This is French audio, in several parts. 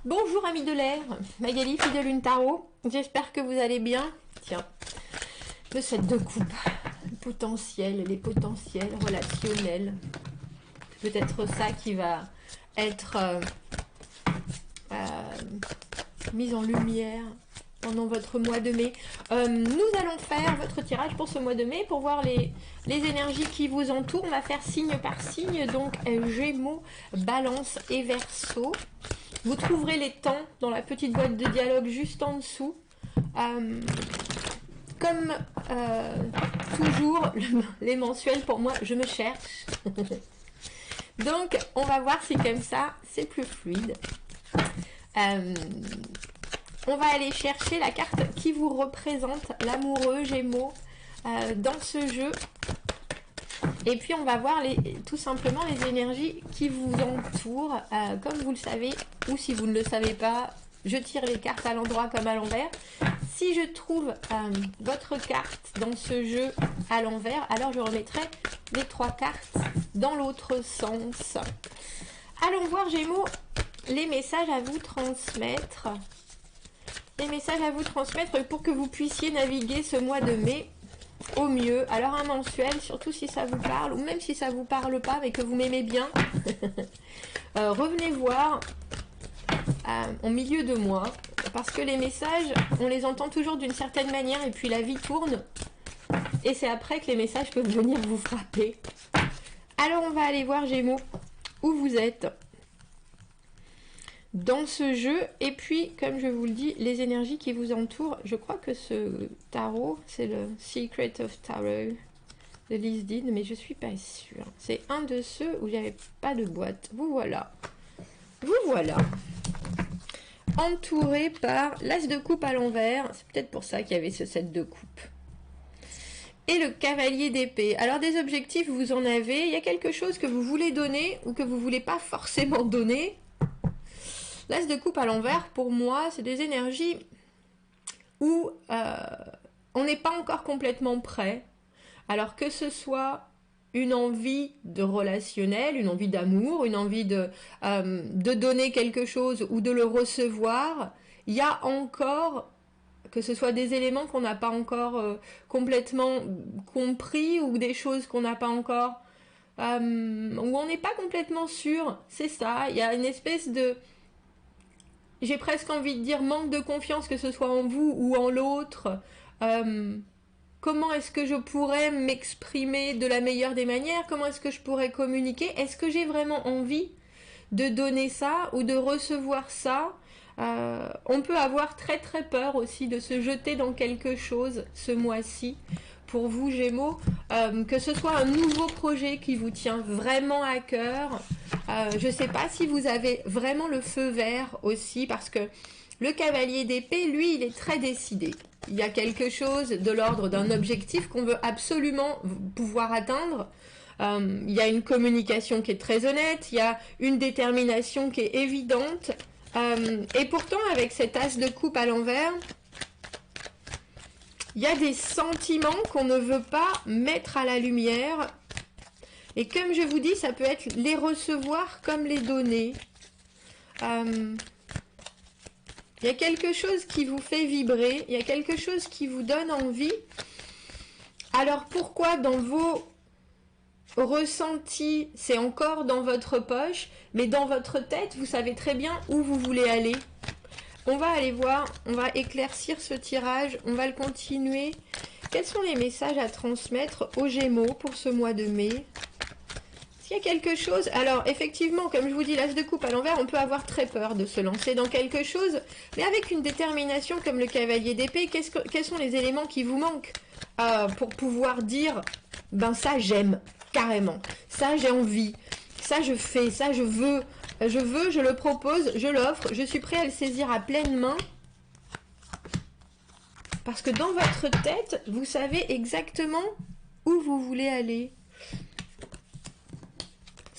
Bonjour amis de l'air, Magali, fille de Lune Tarot, j'espère que vous allez bien. Tiens, le set de coupe, les potentiels relationnels, peut-être ça qui va être mis en lumière pendant votre mois de mai. Nous allons faire votre tirage pour ce mois de mai pour voir les énergies qui vous entourent. On va faire signe par signe, donc Gémeaux, Balance et Verseau. Vous trouverez les temps dans la petite boîte de dialogue juste en dessous. Comme toujours, les mensuels pour moi, je me cherche. Donc, on va voir si comme ça, c'est plus fluide. On va aller chercher la carte qui vous représente, l'amoureux Gémeaux, dans ce jeu. Et puis on va voir tout simplement les énergies qui vous entourent. Comme vous le savez, ou si vous ne le savez pas, je tire les cartes à l'endroit comme à l'envers. Si je trouve votre carte dans ce jeu à l'envers, alors je remettrai les 3 cartes dans l'autre sens. Allons voir Gémeaux, les messages à vous transmettre. Les messages à vous transmettre pour que vous puissiez naviguer ce mois de mai au mieux. Alors un mensuel, surtout si ça vous parle, ou même si ça vous parle pas mais que vous m'aimez bien, revenez voir en milieu de mois, parce que les messages, on les entend toujours d'une certaine manière, et puis la vie tourne, et c'est après que les messages peuvent venir vous frapper. Alors on va aller voir Gémeaux, où vous êtes dans ce jeu, et puis comme je vous le dis, les énergies qui vous entourent. Je crois que ce tarot, c'est le Secret of Tarot de Liz Dean, mais je suis pas sûre. C'est un de ceux où il n'y avait pas de boîte. Vous voilà. Vous voilà. Entouré par l'As de coupe à l'envers. C'est peut-être pour ça qu'il y avait ce set de coupe. Et le cavalier d'épée. Alors des objectifs, vous en avez. Il y a quelque chose que vous voulez donner ou que vous voulez pas forcément donner. L'As de coupe à l'envers, pour moi, c'est des énergies où on n'est pas encore complètement prêt. Alors que ce soit une envie de relationnel, une envie d'amour, une envie de donner quelque chose ou de le recevoir, il y a encore, que ce soit des éléments qu'on n'a pas encore complètement compris ou des choses qu'on n'a pas encore, où on n'est pas complètement sûr, c'est ça, il y a une espèce de... J'ai presque envie de dire manque de confiance, que ce soit en vous ou en l'autre. Comment est-ce que je pourrais m'exprimer de la meilleure des manières? Comment est-ce que je pourrais communiquer? Est-ce que j'ai vraiment envie de donner ça ou de recevoir ça? On peut avoir très très peur aussi de se jeter dans quelque chose ce mois-ci. Pour vous Gémeaux, que ce soit un nouveau projet qui vous tient vraiment à cœur, je ne sais pas si vous avez vraiment le feu vert aussi, parce que le cavalier d'épée, lui, il est très décidé. Il y a quelque chose de l'ordre d'un objectif qu'on veut absolument pouvoir atteindre. Il y a une communication qui est très honnête, il y a une détermination qui est évidente. Et pourtant, avec cet as de coupe à l'envers, il y a des sentiments qu'on ne veut pas mettre à la lumière. Et comme je vous dis, ça peut être les recevoir comme les donner. Il y a quelque chose qui vous fait vibrer, il y a quelque chose qui vous donne envie. Alors pourquoi dans vos ressentis, c'est encore dans votre poche, mais dans votre tête, vous savez très bien où vous voulez aller. On va aller voir, on va éclaircir ce tirage, on va le continuer. Quels sont les messages à transmettre aux Gémeaux pour ce mois de mai? S'il y a quelque chose, alors effectivement, comme je vous dis, l'as de coupe à l'envers, on peut avoir très peur de se lancer dans quelque chose, mais avec une détermination comme le cavalier d'épée, quels sont les éléments qui vous manquent pour pouvoir dire, ben ça j'aime, carrément, ça j'ai envie, ça je fais, ça je veux, je le propose, je l'offre, je suis prêt à le saisir à pleine main, parce que dans votre tête, vous savez exactement où vous voulez aller.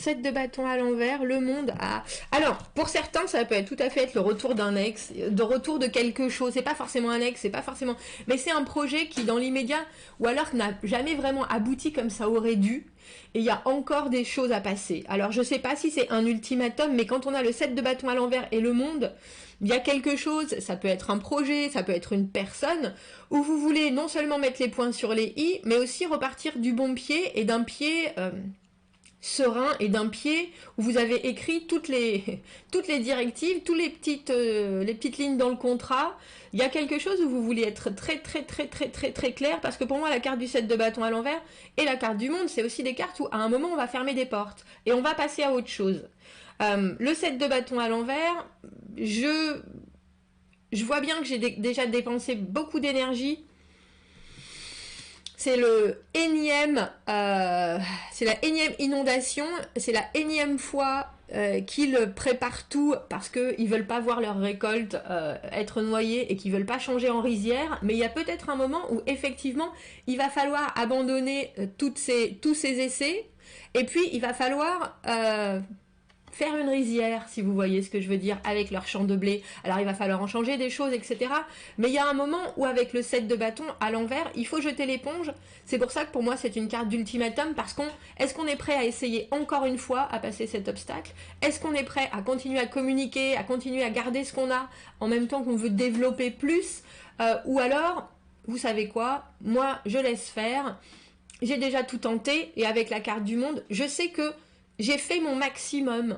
7 de bâton à l'envers, le monde a... Alors, pour certains, ça peut être tout à fait être le retour d'un ex, de retour de quelque chose. C'est pas forcément un ex, c'est pas forcément... Mais c'est un projet qui, dans l'immédiat, ou alors n'a jamais vraiment abouti comme ça aurait dû. Et il y a encore des choses à passer. Alors, je sais pas si c'est un ultimatum, mais quand on a le 7 de bâton à l'envers et le monde, il y a quelque chose, ça peut être un projet, ça peut être une personne, où vous voulez non seulement mettre les points sur les i, mais aussi repartir du bon pied et d'un pied... serein et d'un pied où vous avez écrit toutes les directives, toutes les petites lignes dans le contrat. Il y a quelque chose où vous voulez être très clair, parce que pour moi la carte du 7 de bâton à l'envers et la carte du monde, c'est aussi des cartes où à un moment on va fermer des portes et on va passer à autre chose. Le 7 de bâton à l'envers, je vois bien que j'ai déjà dépensé beaucoup d'énergie. C'est c'est la énième inondation, c'est la énième fois qu'ils préparent tout parce qu'ils veulent pas voir leur récolte être noyée et qu'ils veulent pas changer en rizière. Mais il y a peut-être un moment où effectivement il va falloir abandonner tous ces essais et puis il va falloir faire une rizière, si vous voyez ce que je veux dire, avec leur champ de blé. Alors il va falloir en changer des choses, etc. Mais il y a un moment où avec le 7 de bâton à l'envers, il faut jeter l'éponge. C'est pour ça que pour moi c'est une carte d'ultimatum, parce est-ce qu'on est prêt à essayer encore une fois à passer cet obstacle? Est-ce qu'on est prêt à continuer à communiquer, à continuer à garder ce qu'on a, en même temps qu'on veut développer plus? Ou alors, vous savez quoi? Moi, je laisse faire. J'ai déjà tout tenté, et avec la carte du monde, je sais que j'ai fait mon maximum.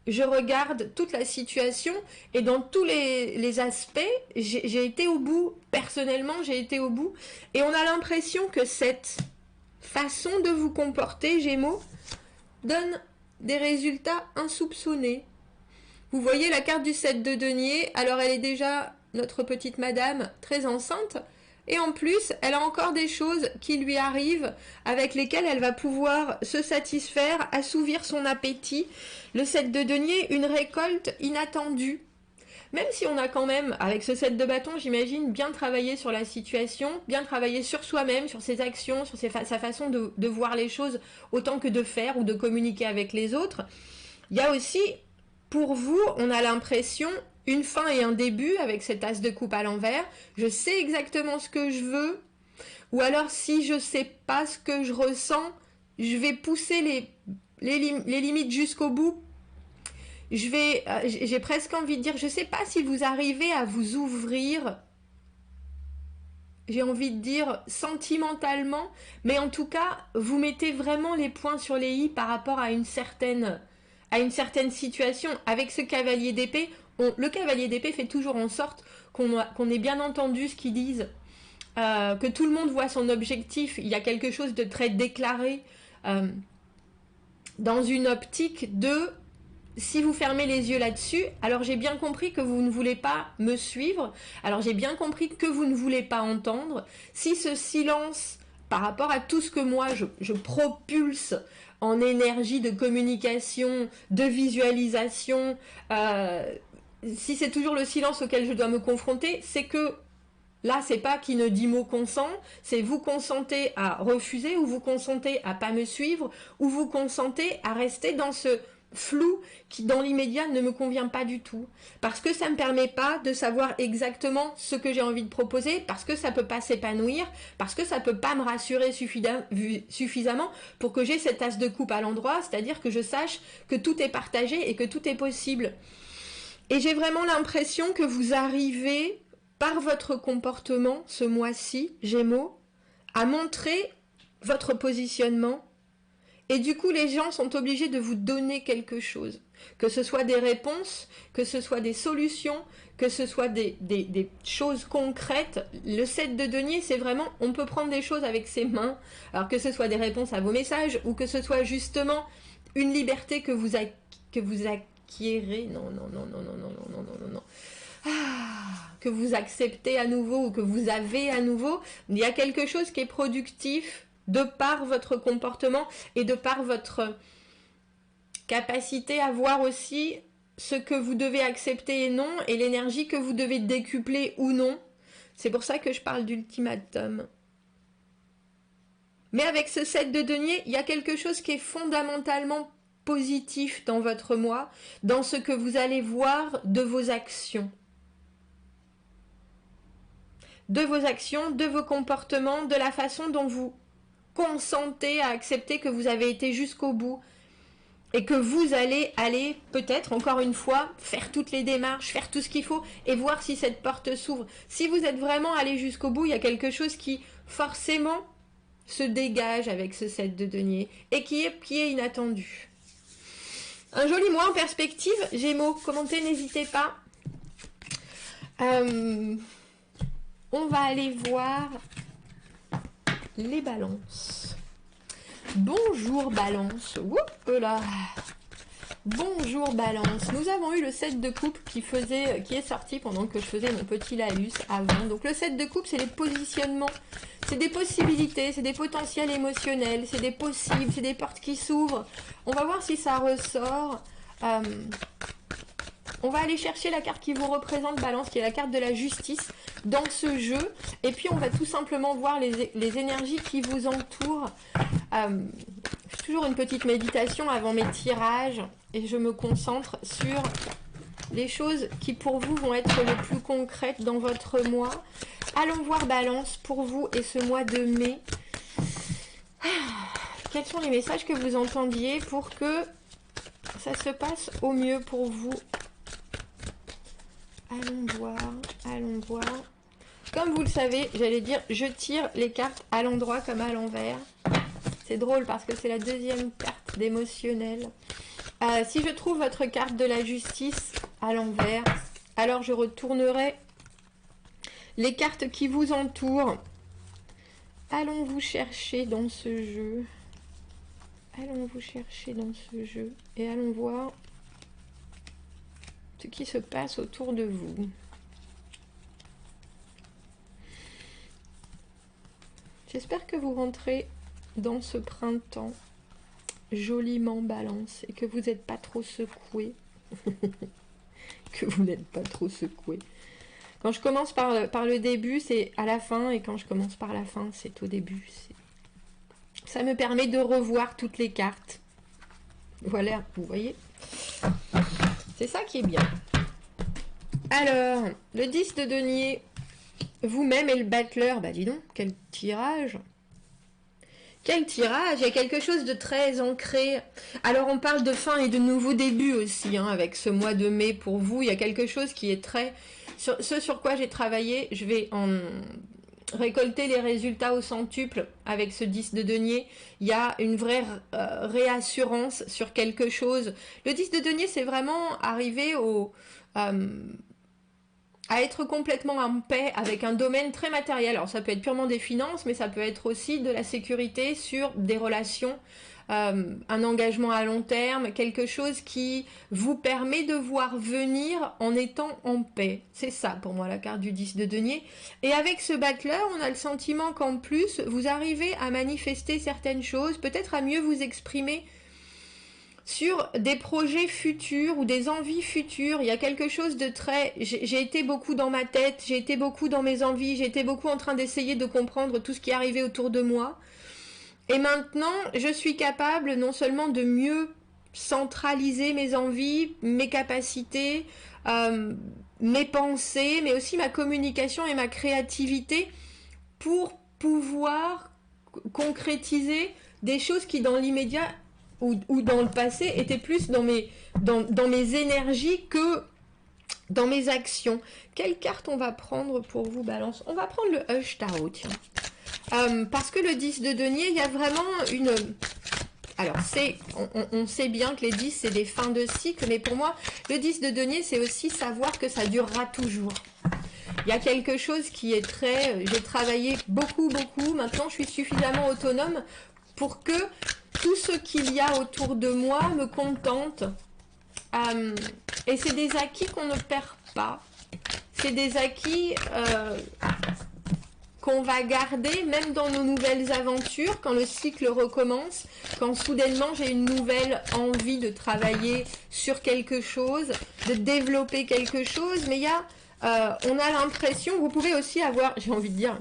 Je regarde toute la situation et dans tous les aspects, j'ai été au bout. Personnellement, j'ai été au bout. Et on a l'impression que cette façon de vous comporter, Gémeaux, donne des résultats insoupçonnés. Vous voyez la carte du 7 de denier. Alors elle est déjà, notre petite madame, très enceinte. Et en plus, elle a encore des choses qui lui arrivent avec lesquelles elle va pouvoir se satisfaire, assouvir son appétit. Le 7 de denier, une récolte inattendue. Même si on a quand même, avec ce 7 de bâton, j'imagine, bien travaillé sur la situation, bien travaillé sur soi-même, sur ses actions, sur sa façon de voir les choses autant que de faire ou de communiquer avec les autres. Il y a aussi, pour vous, on a l'impression... une fin et un début avec cet as de coupe à l'envers. Je sais exactement ce que je veux. Ou alors, si je sais pas ce que je ressens, je vais pousser les limites jusqu'au bout. J'ai presque envie de dire, je sais pas si vous arrivez à vous ouvrir. J'ai envie de dire sentimentalement, mais en tout cas, vous mettez vraiment les points sur les i par rapport à une certaine situation. Avec ce cavalier d'épée, le cavalier d'épée fait toujours en sorte qu'on ait bien entendu ce qu'ils disent, que tout le monde voit son objectif. Il y a quelque chose de très déclaré dans une optique de... Si vous fermez les yeux là-dessus, alors j'ai bien compris que vous ne voulez pas me suivre, alors j'ai bien compris que vous ne voulez pas entendre. Si ce silence, par rapport à tout ce que moi je propulse en énergie de communication, de visualisation, si c'est toujours le silence auquel je dois me confronter, c'est que là, c'est pas qui ne dit mot consent, c'est vous consentez à refuser, ou vous consentez à pas me suivre, ou vous consentez à rester dans ce flou qui, dans l'immédiat, ne me convient pas du tout. Parce que ça ne me permet pas de savoir exactement ce que j'ai envie de proposer, parce que ça peut pas s'épanouir, parce que ça peut pas me rassurer suffisamment pour que j'ai cet as de coupe à l'endroit, c'est-à-dire que je sache que tout est partagé et que tout est possible. Et j'ai vraiment l'impression que vous arrivez, par votre comportement ce mois-ci, Gémeaux, à montrer votre positionnement. Et du coup, les gens sont obligés de vous donner quelque chose. Que ce soit des réponses, que ce soit des solutions, que ce soit des choses concrètes. Le 7 de denier, c'est vraiment, on peut prendre des choses avec ses mains. Alors que ce soit des réponses à vos messages, ou que ce soit justement une liberté que vous acquérez. Que vous acceptez à nouveau ou que vous avez à nouveau. Il y a quelque chose qui est productif de par votre comportement et de par votre capacité à voir aussi ce que vous devez accepter et non, et l'énergie que vous devez décupler ou non. C'est pour ça que je parle d'ultimatum. Mais avec ce 7 de denier, il y a quelque chose qui est fondamentalement positif dans votre mois, dans ce que vous allez voir de vos actions. De vos actions, de vos comportements, de la façon dont vous consentez à accepter que vous avez été jusqu'au bout et que vous allez aller peut-être encore une fois faire toutes les démarches, faire tout ce qu'il faut et voir si cette porte s'ouvre. Si vous êtes vraiment allé jusqu'au bout, il y a quelque chose qui forcément se dégage avec ce 7 de denier et qui est inattendu. Un joli mois en perspective, Gémeaux, commentez, n'hésitez pas. On va aller voir les balances. Bonjour Balance. Oups là. Bonjour Balance. Nous avons eu le 7 de coupe qui est sorti pendant que je faisais mon petit laïus avant. Donc le 7 de coupe, c'est les positionnements. C'est des possibilités, c'est des potentiels émotionnels, c'est des possibles, c'est des portes qui s'ouvrent. On va voir si ça ressort. On va aller chercher la carte qui vous représente, Balance, qui est la carte de la justice dans ce jeu. Et puis, on va tout simplement voir les énergies qui vous entourent. Je fais toujours une petite méditation avant mes tirages et je me concentre sur les choses qui, pour vous, vont être les plus concrètes dans votre mois. Allons voir, Balance, pour vous et ce mois de mai. Quels sont les messages que vous entendiez pour que ça se passe au mieux pour vous? Allons voir, allons voir. Comme vous le savez, j'allais dire, je tire les cartes à l'endroit comme à l'envers. C'est drôle parce que c'est la deuxième carte d'émotionnel. Si je trouve votre carte de la justice à l'envers, alors je retournerai les cartes qui vous entourent. Allons vous chercher dans ce jeu. Allons vous chercher dans ce jeu. Et allons voir ce qui se passe autour de vous. J'espère que vous rentrez dans ce printemps joliment, Balance, et que vous n'êtes pas trop secoué. Que vous n'êtes pas trop secoué. Quand je commence par le début, c'est à la fin, et quand je commence par la fin, c'est au début. Ça me permet de revoir toutes les cartes. Voilà, vous voyez. C'est ça qui est bien. Alors, le 10 de denier, vous-même et le battleur, bah dis donc, quel tirage. Quel tirage, il y a quelque chose de très ancré. Alors on parle de fin et de nouveau début aussi, hein, avec ce mois de mai pour vous. Il y a quelque chose qui est très... Ce sur quoi j'ai travaillé, je vais en récolter les résultats au centuple avec ce 10 de denier. Il y a une vraie réassurance sur quelque chose. Le 10 de denier, c'est vraiment arriver à être complètement en paix avec un domaine très matériel. Alors ça peut être purement des finances, mais ça peut être aussi de la sécurité sur des relations, un engagement à long terme, quelque chose qui vous permet de voir venir en étant en paix. C'est ça pour moi la carte du 10 de denier. Et avec ce battleur, on a le sentiment qu'en plus, vous arrivez à manifester certaines choses, peut-être à mieux vous exprimer sur des projets futurs ou des envies futures. Il y a quelque chose de très... J'ai été beaucoup dans ma tête, j'ai été beaucoup dans mes envies, j'ai été beaucoup en train d'essayer de comprendre tout ce qui arrivait autour de moi. Et maintenant, je suis capable non seulement de mieux centraliser mes envies, mes capacités, mes pensées, mais aussi ma communication et ma créativité pour pouvoir concrétiser des choses qui dans l'immédiat ou dans le passé étaient plus dans mes énergies que dans mes actions. Quelle carte on va prendre pour vous, Balance? On va prendre le Hush Tarot, tiens. Parce que le 10 de denier, il y a vraiment une... Alors, on sait bien que les 10, c'est des fins de cycle, mais pour moi, le 10 de denier, c'est aussi savoir que ça durera toujours. Il y a quelque chose qui est très... J'ai travaillé beaucoup, maintenant je suis suffisamment autonome pour que tout ce qu'il y a autour de moi me contente. Et c'est des acquis qu'on ne perd pas. C'est des acquis... qu'on va garder même dans nos nouvelles aventures, quand le cycle recommence, quand soudainement j'ai une nouvelle envie de travailler sur quelque chose, de développer quelque chose, mais il y a, on a l'impression, vous pouvez aussi avoir, j'ai envie de dire,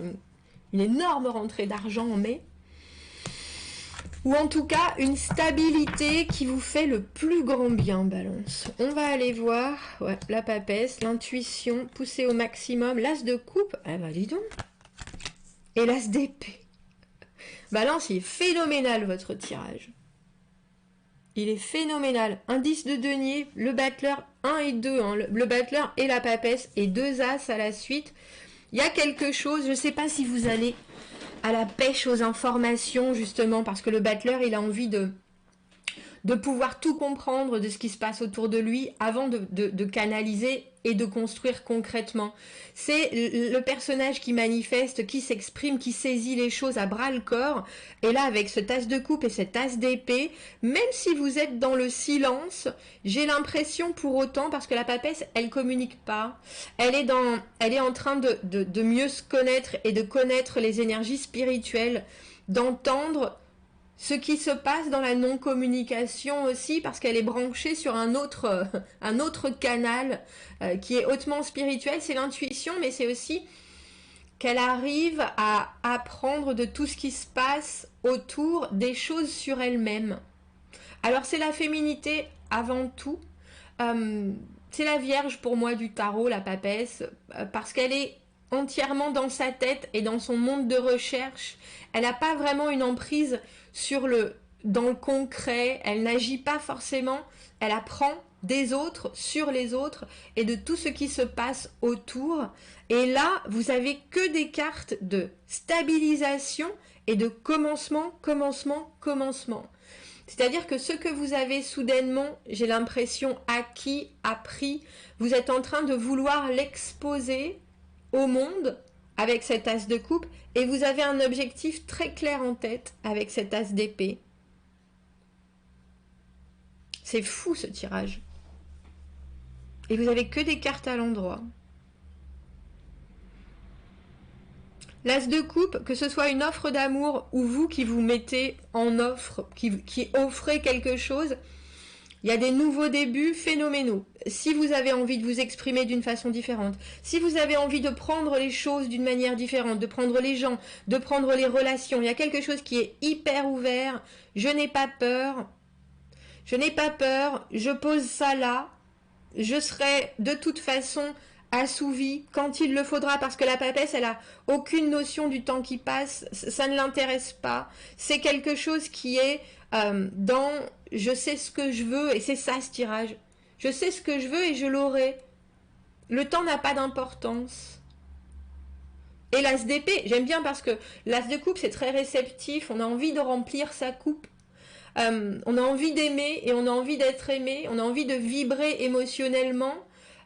une énorme rentrée d'argent en mai, Ou en tout cas, une stabilité qui vous fait le plus grand bien, Balance. On va aller voir, ouais, la papesse, l'intuition, pousser au maximum, l'as de coupe, ah bah dis donc, et l'as d'épée. Balance, il est phénoménal votre tirage. Il est phénoménal. Indice de denier, le battleur 1 et 2, hein, le battleur et la papesse, et 2 as à la suite. Il y a quelque chose, je ne sais pas si vous allez à la pêche aux informations, justement, parce que le battleur, il a envie de pouvoir tout comprendre de ce qui se passe autour de lui avant de canaliser et de construire concrètement. C'est le personnage qui manifeste, qui s'exprime, qui saisit les choses à bras le corps. Et là, avec ce as de coupe et cet as d'épée, même si vous êtes dans le silence, j'ai l'impression pour autant, parce que la papesse, elle communique pas. Elle est en train de mieux se connaître et de connaître les énergies spirituelles, d'entendre ce qui se passe dans la non-communication aussi, parce qu'elle est branchée sur un autre canal qui est hautement spirituel, c'est l'intuition, mais c'est aussi qu'elle arrive à apprendre de tout ce qui se passe autour, des choses sur elle-même. Alors c'est la féminité avant tout, c'est la Vierge pour moi du tarot, la papesse, parce qu'elle est entièrement dans sa tête et dans son monde de recherche. Elle n'a pas vraiment une emprise dans le concret, elle n'agit pas forcément, elle apprend des autres, sur les autres, et de tout ce qui se passe autour. Et là, vous avez que des cartes de stabilisation et de commencement, commencement, commencement. C'est-à-dire que ce que vous avez soudainement, j'ai l'impression, acquis, appris, vous êtes en train de vouloir l'exposer au monde avec cet as de coupe, et vous avez un objectif très clair en tête avec cet as d'épée. C'est fou ce tirage. Et vous avez que des cartes à l'endroit. L'as de coupe, que ce soit une offre d'amour ou vous qui vous mettez en offre, qui offrez quelque chose, il y a des nouveaux débuts phénoménaux. Si vous avez envie de vous exprimer d'une façon différente, si vous avez envie de prendre les choses d'une manière différente, de prendre les gens, de prendre les relations, il y a quelque chose qui est hyper ouvert. Je n'ai pas peur. Je n'ai pas peur. Je pose ça là. Je serai de toute façon assouvie quand il le faudra, parce que la papesse, elle a aucune notion du temps qui passe. Ça ne l'intéresse pas. C'est quelque chose qui est dans je sais ce que je veux, et c'est ça ce tirage. Je sais ce que je veux et je l'aurai. Le temps n'a pas d'importance. Et l'as d'épée, j'aime bien parce que l'as de coupe, c'est très réceptif. On a envie de remplir sa coupe. On a envie d'aimer et on a envie d'être aimé. On a envie de vibrer émotionnellement.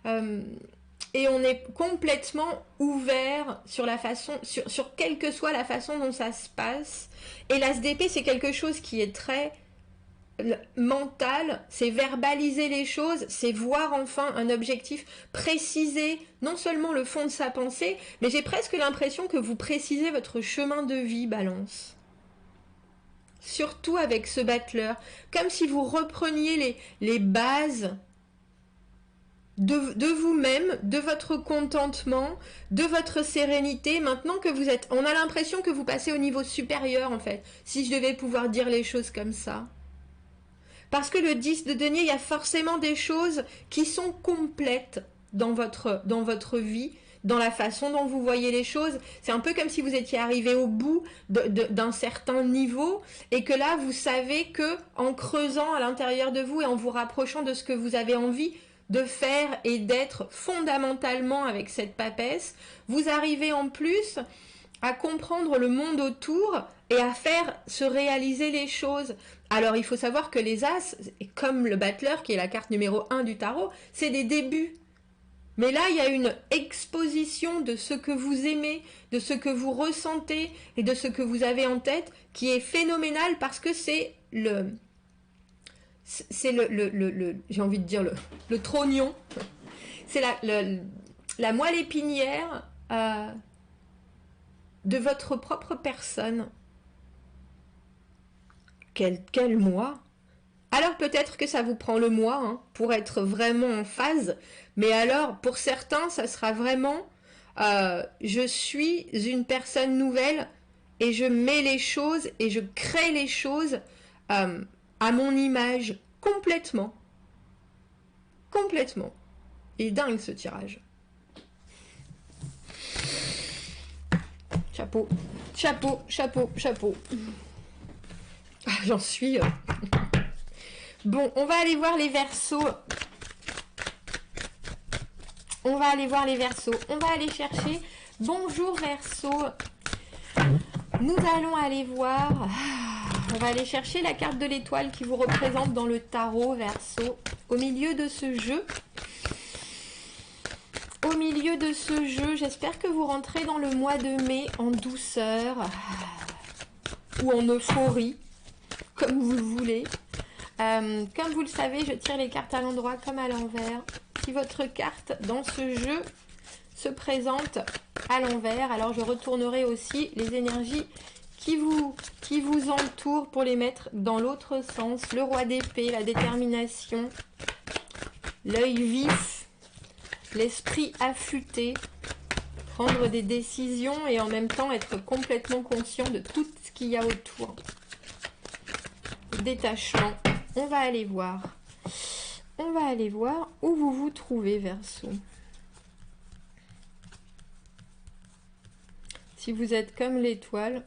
Et on est complètement ouvert sur la façon, sur quelle que soit la façon dont ça se passe. Et l'as d'épée, c'est quelque chose qui est très mental, c'est verbaliser les choses, c'est voir enfin un objectif, préciser non seulement le fond de sa pensée, mais j'ai presque l'impression que vous précisez votre chemin de vie, Balance. Surtout avec ce battleur, comme si vous repreniez les bases de vous-même, de votre contentement, de votre sérénité. Maintenant que vous êtes, on a l'impression que vous passez au niveau supérieur en fait, si je devais pouvoir dire les choses comme ça. Parce que le 10 de denier, il y a forcément des choses qui sont complètes dans votre vie, dans la façon dont vous voyez les choses. C'est un peu comme si vous étiez arrivé au bout d'un certain niveau, et que là, vous savez que en creusant à l'intérieur de vous et en vous rapprochant de ce que vous avez envie de faire et d'être fondamentalement avec cette papesse, vous arrivez en plus à comprendre le monde autour et à faire se réaliser les choses. Alors il faut savoir que les As, comme le battleur qui est la carte numéro 1 du tarot, c'est des débuts. Mais là il y a une exposition de ce que vous aimez, de ce que vous ressentez et de ce que vous avez en tête qui est phénoménal, parce que c'est j'ai envie de dire le trognon, c'est la moelle épinière de votre propre personne. Quel mois? Alors peut-être que ça vous prend le mois hein, pour être vraiment en phase, mais alors pour certains ça sera vraiment je suis une personne nouvelle et je mets les choses et je crée les choses à mon image complètement. Complètement. Il est dingue ce tirage. Chapeau, chapeau, chapeau, chapeau. Ah, j'en suis... Bon, on va aller voir les Verseaux. On va aller voir les Verseaux. On va aller chercher... Bonjour Verseaux. Nous allons aller voir... On va aller chercher la carte de l'étoile qui vous représente dans le tarot Verseaux. Au milieu de ce jeu... Au milieu de ce jeu, j'espère que vous rentrez dans le mois de mai en douceur ou en euphorie, comme vous le voulez. Comme vous le savez, je tire les cartes à l'endroit comme à l'envers. Si votre carte dans ce jeu se présente à l'envers, alors je retournerai aussi les énergies qui vous entourent pour les mettre dans l'autre sens. Le roi d'épée, la détermination, l'œil vif, l'esprit affûté, prendre des décisions et en même temps être complètement conscient de tout ce qu'il y a autour. Détachement. On va aller voir. On va aller voir où vous vous trouvez, Verseau. Si vous êtes comme l'étoile,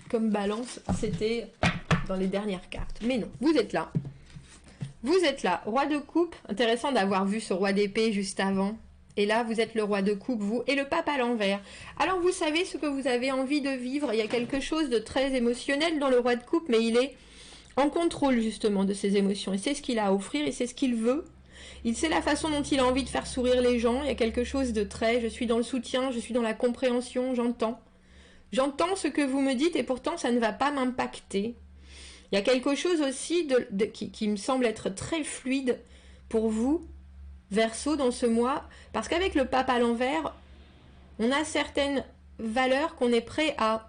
comme Balance, c'était dans les dernières cartes. Mais non, vous êtes là. Vous êtes là, roi de coupe. Intéressant d'avoir vu ce roi d'épée juste avant. Et là, vous êtes le roi de coupe, vous, et le pape à l'envers. Alors, vous savez ce que vous avez envie de vivre. Il y a quelque chose de très émotionnel dans le roi de coupe, mais il est en contrôle, justement, de ses émotions. Et c'est ce qu'il a à offrir, et c'est ce qu'il veut. Il sait la façon dont il a envie de faire sourire les gens. Il y a quelque chose de très... Je suis dans le soutien, je suis dans la compréhension, j'entends. J'entends ce que vous me dites, et pourtant, ça ne va pas m'impacter. Il y a quelque chose aussi qui me semble être très fluide pour vous, Verseau, dans ce mois, parce qu'avec le pape à l'envers, on a certaines valeurs qu'on est prêt à,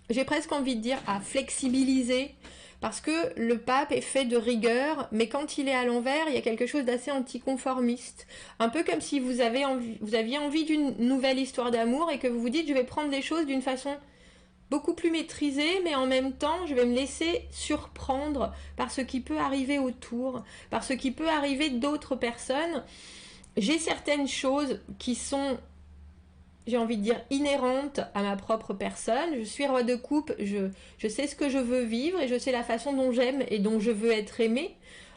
j'ai presque envie de dire, à flexibiliser, parce que le pape est fait de rigueur, mais quand il est à l'envers, il y a quelque chose d'assez anticonformiste. Un peu comme si vous aviez envie d'une nouvelle histoire d'amour et que vous vous dites, je vais prendre des choses d'une façon beaucoup plus maîtrisée, mais en même temps, je vais me laisser surprendre par ce qui peut arriver autour, par ce qui peut arriver d'autres personnes. J'ai certaines choses qui sont, j'ai envie de dire, inhérentes à ma propre personne. Je suis roi de coupe, je sais ce que je veux vivre et je sais la façon dont j'aime et dont je veux être aimée,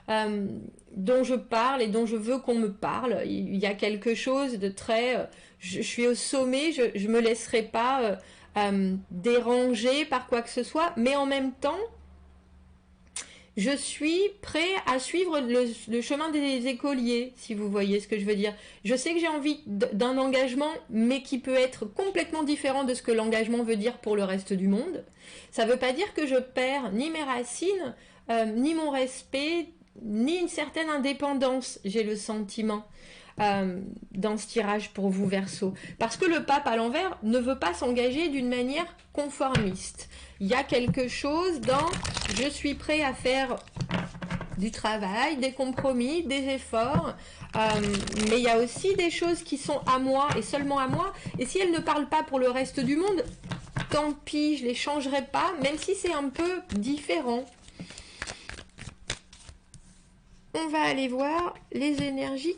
dont je parle et dont je veux qu'on me parle. Il y a quelque chose de très... je suis au sommet, je ne me laisserai pas... dérangé par quoi que ce soit, mais en même temps, je suis prêt à suivre le chemin des écoliers, si vous voyez ce que je veux dire. Je sais que j'ai envie d'un engagement, mais qui peut être complètement différent de ce que l'engagement veut dire pour le reste du monde. Ça ne veut pas dire que je perds ni mes racines, ni mon respect, ni une certaine indépendance, j'ai le sentiment. Dans ce tirage pour vous, Verseau, parce que le pape à l'envers ne veut pas s'engager d'une manière conformiste. Il y a quelque chose dans je suis prêt à faire du travail, des compromis, des efforts, mais il y a aussi des choses qui sont à moi et seulement à moi, et si elles ne parlent pas pour le reste du monde, tant pis, je les changerai pas, même si c'est un peu différent. On va aller voir les énergies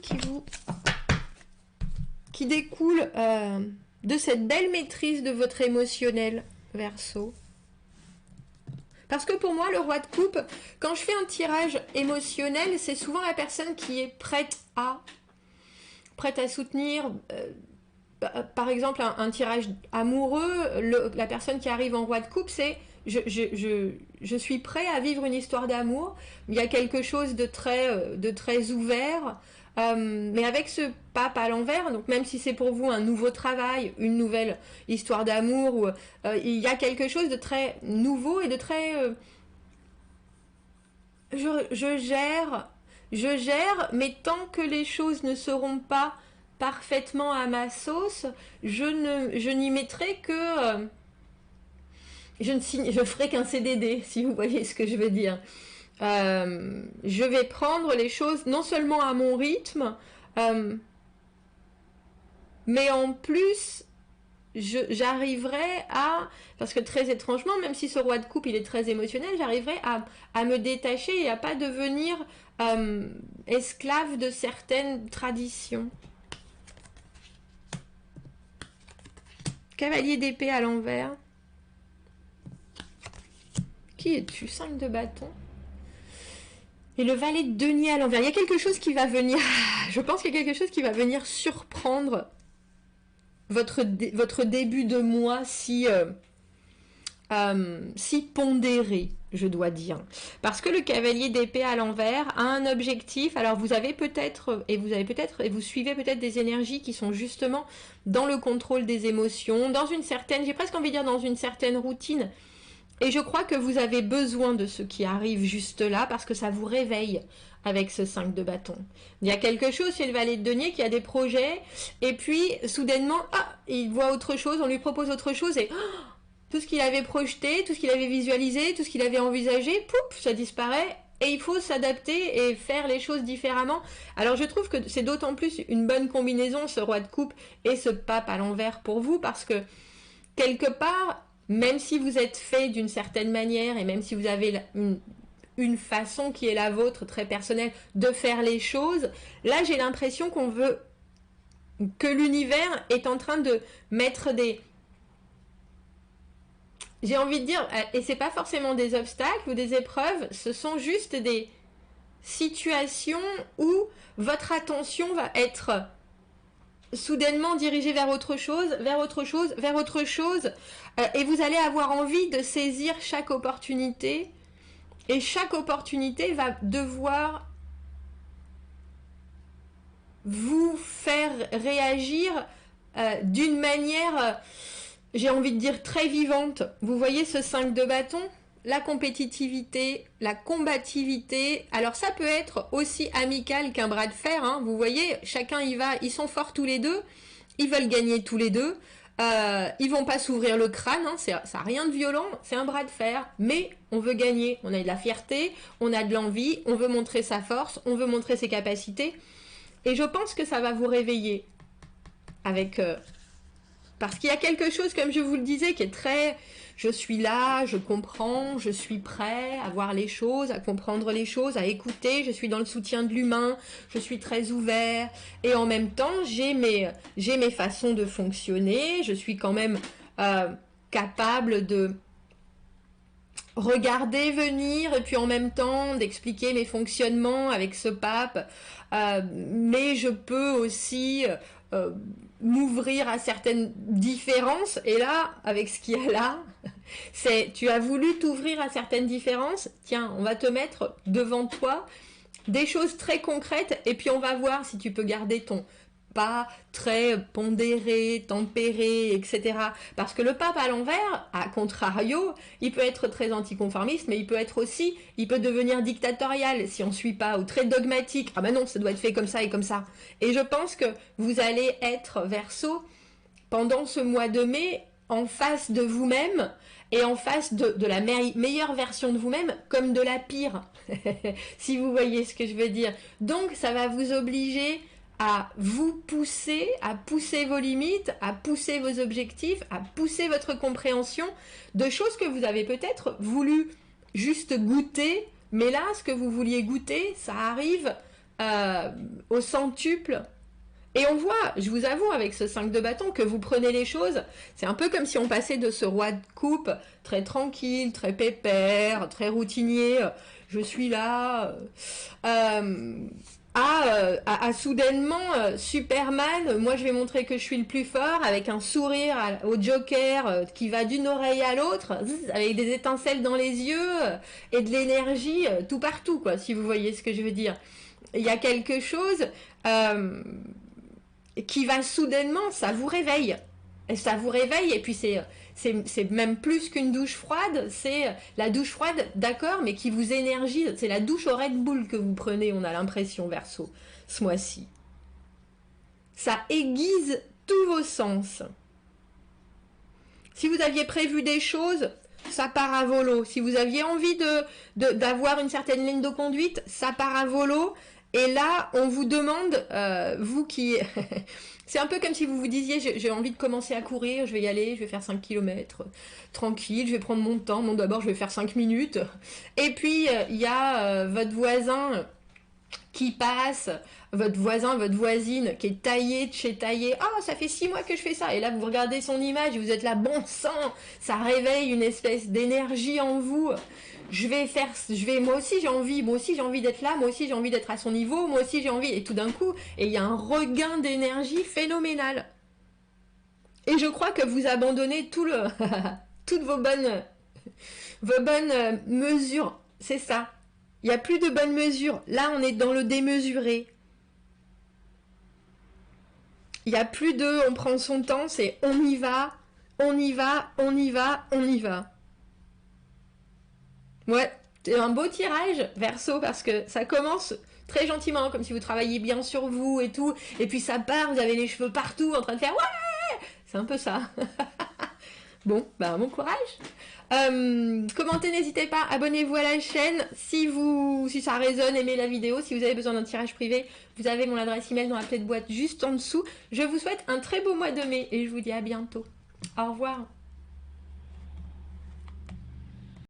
qui découlent de cette belle maîtrise de votre émotionnel, Verseau. Parce que pour moi, le roi de coupe, quand je fais un tirage émotionnel, c'est souvent la personne qui est prête à soutenir, par exemple, un tirage amoureux. La personne qui arrive en roi de coupe, c'est je suis prêt à vivre une histoire d'amour. Il y a quelque chose de très ouvert, mais avec ce pape à l'envers, donc même si c'est pour vous un nouveau travail, une nouvelle histoire d'amour, il y a quelque chose de très nouveau et de très... je gère, mais tant que les choses ne seront pas parfaitement à ma sauce, je n'y mettrai que... je ferai qu'un CDD, si vous voyez ce que je veux dire. Je vais prendre les choses non seulement à mon rythme, mais en plus j'arriverai à, parce que très étrangement, même si ce roi de coupe il est très émotionnel, j'arriverai à me détacher et à pas devenir esclave de certaines traditions. Cavalier d'épée à l'envers. Qui es-tu? 5 de bâton. Et le valet de denier à l'envers. Il y a quelque chose qui va venir... Je pense qu'il y a quelque chose qui va venir surprendre votre début de mois si pondéré, je dois dire. Parce que le cavalier d'épée à l'envers a un objectif. Alors vous avez peut-être, et vous suivez peut-être des énergies qui sont justement dans le contrôle des émotions, dans une certaine, j'ai presque envie de dire dans une certaine routine. Et je crois que vous avez besoin de ce qui arrive juste là, parce que ça vous réveille avec ce 5 de bâton. Il y a quelque chose chez le valet de denier qui a des projets, et puis soudainement, il voit autre chose, on lui propose autre chose, et tout ce qu'il avait projeté, tout ce qu'il avait visualisé, tout ce qu'il avait envisagé, pouf, ça disparaît, et il faut s'adapter et faire les choses différemment. Alors je trouve que c'est d'autant plus une bonne combinaison, ce roi de coupe et ce pape à l'envers pour vous, parce que quelque part... Même si vous êtes fait d'une certaine manière et même si vous avez une façon qui est la vôtre, très personnelle, de faire les choses, là j'ai l'impression qu'on veut que l'univers est en train de mettre des... J'ai envie de dire, et c'est pas forcément des obstacles ou des épreuves, ce sont juste des situations où votre attention va être soudainement dirigée vers autre chose, vers autre chose, vers autre chose, et vous allez avoir envie de saisir chaque opportunité, et chaque opportunité va devoir vous faire réagir d'une manière, j'ai envie de dire, très vivante. Vous voyez ce 5 de bâton ? La compétitivité, la combativité, alors ça peut être aussi amical qu'un bras de fer, hein. Vous voyez, chacun y va, ils sont forts tous les deux, ils veulent gagner tous les deux, ils vont pas s'ouvrir le crâne, hein. Ça n'a rien de violent, c'est un bras de fer, mais on veut gagner, on a de la fierté, on a de l'envie, on veut montrer sa force, on veut montrer ses capacités, et je pense que ça va vous réveiller, avec... parce qu'il y a quelque chose, comme je vous le disais, qui est très... Je suis là, je comprends, je suis prêt à voir les choses, à comprendre les choses, à écouter, je suis dans le soutien de l'humain, je suis très ouvert, et en même temps, j'ai mes façons de fonctionner, je suis quand même capable de regarder venir, et puis en même temps d'expliquer mes fonctionnements avec ce pape, mais je peux aussi... m'ouvrir à certaines différences, et là, avec ce qu'il y a là, c'est, tu as voulu t'ouvrir à certaines différences, tiens, on va te mettre devant toi des choses très concrètes, et puis on va voir si tu peux garder ton pas très pondéré, tempéré, etc. Parce que le pape à l'envers, à contrario, il peut être très anticonformiste, mais il peut être aussi, il peut devenir dictatorial si on ne suit pas, ou très dogmatique. Ah ben non, ça doit être fait comme ça et comme ça. Et je pense que vous allez être, Verseau, pendant ce mois de mai, en face de vous-même, et en face de la meilleure version de vous-même, comme de la pire, si vous voyez ce que je veux dire. Donc ça va vous obliger à vous pousser, à pousser vos limites, à pousser vos objectifs, à pousser votre compréhension de choses que vous avez peut-être voulu juste goûter, mais là, ce que vous vouliez goûter, ça arrive au centuple. Et on voit, je vous avoue, avec ce 5 de bâton, que vous prenez les choses, c'est un peu comme si on passait de ce roi de coupe, très tranquille, très pépère, très routinier, je suis là... à soudainement Superman, moi je vais montrer que je suis le plus fort, avec un sourire au Joker qui va d'une oreille à l'autre, avec des étincelles dans les yeux et de l'énergie tout partout, quoi, si vous voyez ce que je veux dire. Il y a quelque chose qui va soudainement, ça vous réveille. Et ça vous réveille, et puis c'est même plus qu'une douche froide, c'est la douche froide, d'accord, mais qui vous énergise. C'est la douche au Red Bull que vous prenez, on a l'impression, Verseau, ce mois-ci. Ça aiguise tous vos sens. Si vous aviez prévu des choses, ça part à volo. Si vous aviez envie d'avoir une certaine ligne de conduite, ça part à volo. Et là, on vous demande, vous qui... C'est un peu comme si vous vous disiez, j'ai envie de commencer à courir, je vais y aller, je vais faire 5 km, tranquille, je vais prendre mon temps. Bon, d'abord, je vais faire 5 minutes. Et puis, il y a votre voisin qui passe, votre voisin, votre voisine qui est taillé de chez taillé. Ah, ça fait 6 mois que je fais ça. Et là, vous regardez son image et vous êtes là, bon sang, ça réveille une espèce d'énergie en vous. Moi aussi j'ai envie d'être là, moi aussi j'ai envie d'être à son niveau, moi aussi j'ai envie, et tout d'un coup, et il y a un regain d'énergie phénoménal. Et je crois que vous abandonnez toutes vos bonnes mesures, c'est ça. Il n'y a plus de bonnes mesures. Là, on est dans le démesuré. Il n'y a plus de on prend son temps, c'est on y va, on y va, on y va, on y va. Ouais, c'est un beau tirage, Verseau, parce que ça commence très gentiment, comme si vous travailliez bien sur vous et tout, et puis ça part, vous avez les cheveux partout en train de faire ouais. C'est un peu ça. Bon, bah bon courage. Commentez, n'hésitez pas, abonnez-vous à la chaîne si ça résonne, aimez la vidéo. Si vous avez besoin d'un tirage privé, vous avez mon adresse email dans la plaie de boîte juste en dessous. Je vous souhaite un très beau mois de mai et je vous dis à bientôt. Au revoir.